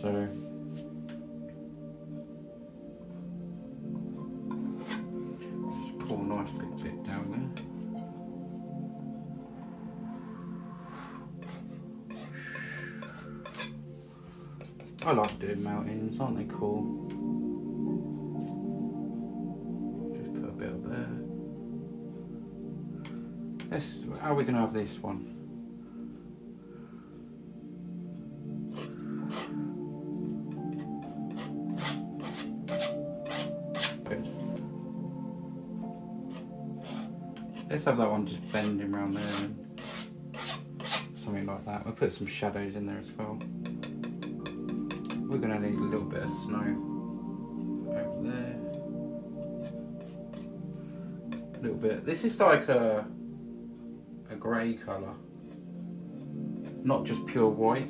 So just pour a nice big bit down there. I like doing mountains, aren't they cool? Just put a bit up there. How are we going to have this one? Let's have that one just bending around there and something like that. We'll put some shadows in there as well. We're going to need a little bit of snow over there. A little bit. This is like a grey colour, not just pure white.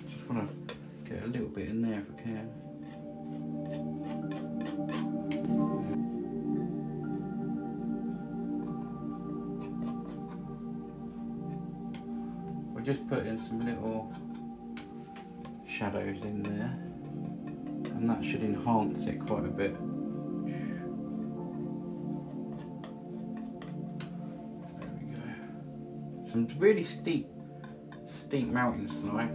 Just want to get a little bit in there if I can. We're just putting some little shadows in there, and that should enhance it quite a bit. There we go. Some really steep mountains tonight.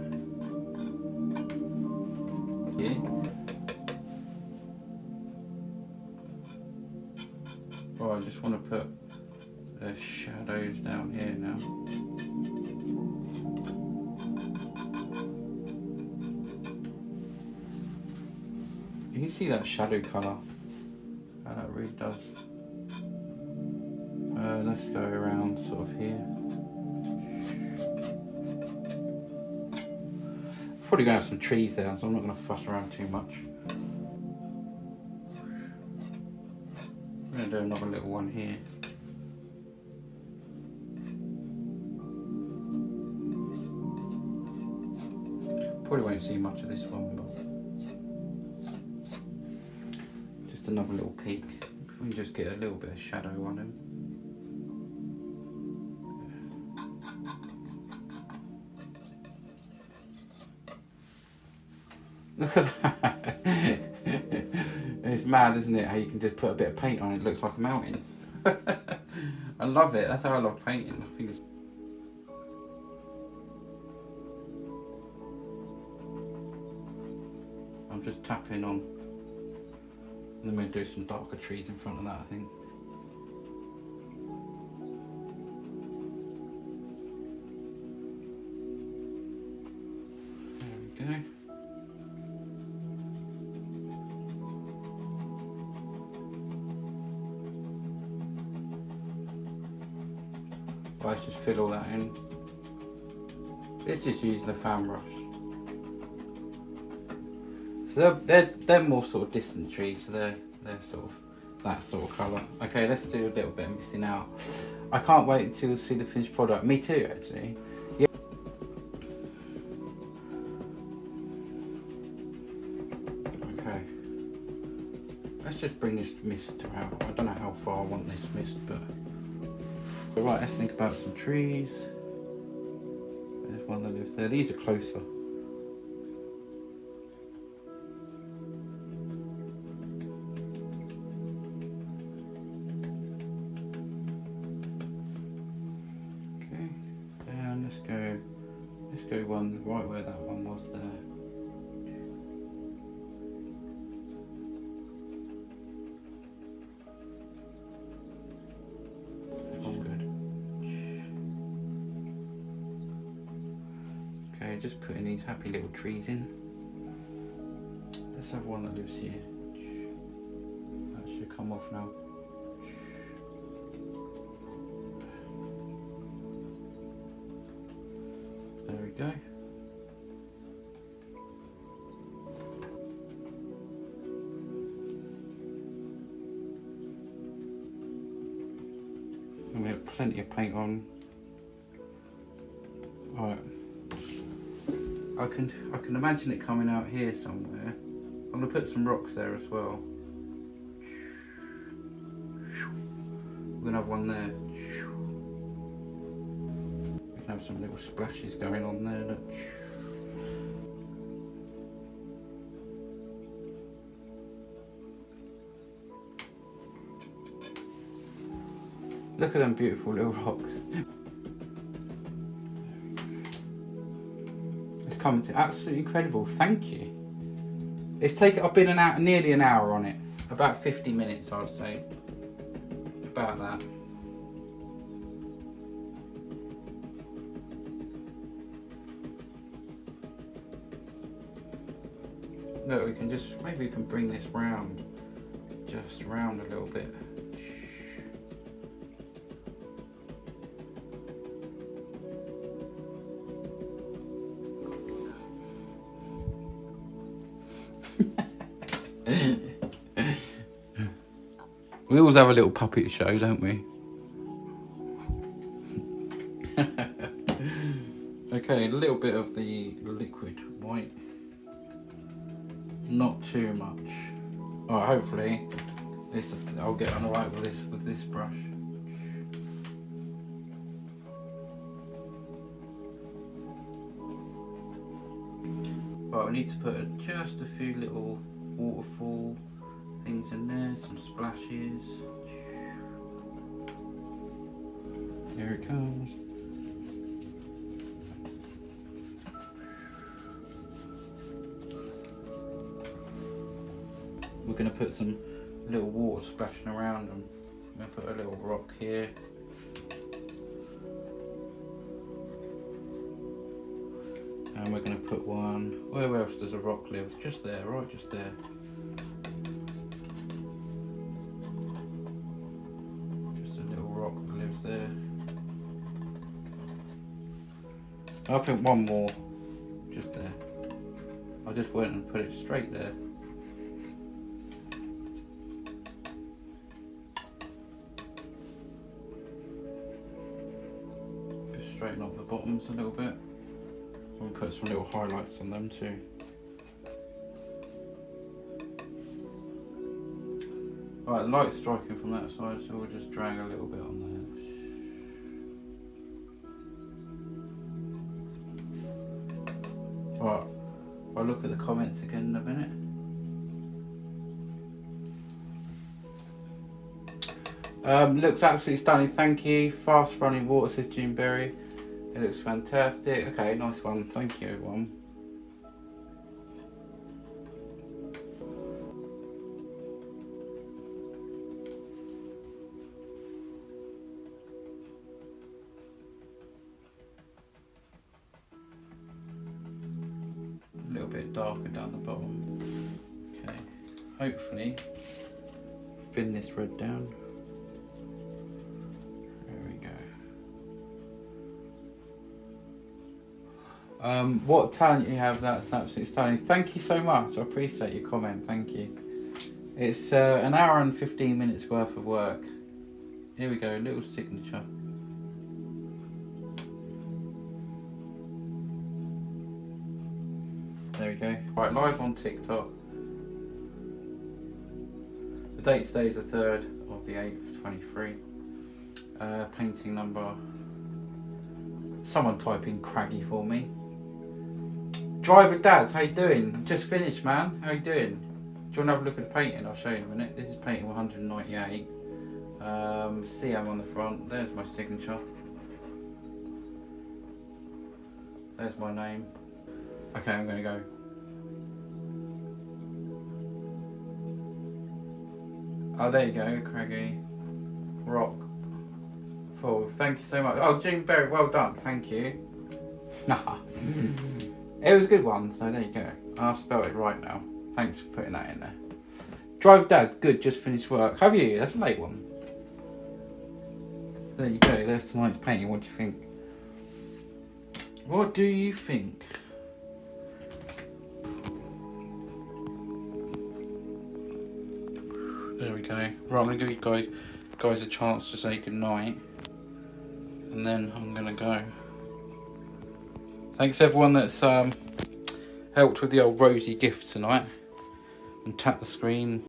Yeah. Well, I just want to put the shadows down here now. You can see that shadow colour, how that really does. Let's go around sort of here. Probably going to have some trees there, so I'm not going to fuss around too much. I'm going to do another little one here. Probably won't see much of this one, but just another little peek. If we can just get a little bit of shadow on him. Look at that. It's mad, isn't it, how you can just put a bit of paint on it, it looks like a mountain. I love it, that's how I love painting. I think it's I'm just tapping on, and then we'll do some darker trees in front of that, I think. There we go. Let's just fill all that in. Let's just use the fan brush. So they're more sort of distant trees, so they're sort of that sort of colour. Okay, let's do a little bit of mixing out. I can't wait until you see the finished product. Me too, actually. Yeah. Okay. Let's just bring this mist out. I don't know how far I want this mist, but right, let's think about some trees. There's one that lives there. These are closer. Okay, and let's go one right where that one was there. Just putting these happy little trees in. Let's have one that lives here. That should come off now. There we go. And we have plenty of paint on. Right. I can imagine it coming out here somewhere. I'm going to put some rocks there as well. We're going to have one there. have some little splashes going on there. Look. Look at them beautiful little rocks. It's coming to absolutely incredible. Thank you. It's taken. I've been nearly an hour on it. About 50 minutes, I'd say. About that. Look, we can just, maybe we can bring this round, just round a little bit. We always have a little puppet show, don't we? Okay, a little bit of the liquid white. Not too much. Alright, hopefully this I'll get on alright with this brush. Right, we need to put just a few little waterfall things in there, some splashes. Here it comes. We're going to put some little water splashing around them. I'm going to put a little rock here. And we're going to put one, where else does a rock live? Just there, right, just there. Just a little rock that lives there. I think one more, just there. I just went and put it straight there. Just straighten up the bottoms a little bit. We'll put some little highlights on them too. Right, light striking from that side, so we'll just drag a little bit on there. Right, I'll look at the comments again in a minute. Looks absolutely stunning, thank you. Fast running water, says Jim Berry. It looks fantastic. Okay, nice one. Thank you, everyone. A little bit darker down the bottom. Okay, hopefully thin this red down. What talent you have, that's absolutely stunning. Thank you so much, I appreciate your comment, thank you. It's an hour and 15 minutes worth of work. Here we go, little signature. There we go. Right, live on TikTok. The date today is the 3rd of the 8th, 23. Painting number. Someone type in Craggy for me. Driver Dads, how you doing? Just finished, man. How you doing? Do you want to have a look at the painting? I'll show you in a minute. This is painting 198. CM on the front. There's my signature. There's my name. Okay, I'm going to go. Oh, there you go, Craggy. Rock. Full. Thank you so much. Oh, Jim Berry, well done. Thank you. Nah. It was a good one, so there you go. I'll spell it right now. Thanks for putting that in there. Drive Dad, good, just finished work. Have you? That's a late one. There you go, there's tonight's painting. What do you think? What do you think? There we go. Right, I'm going to give you guys a chance to say goodnight. And then I'm going to go. Thanks everyone that's helped with the old Rosie gift tonight. And tap the screen.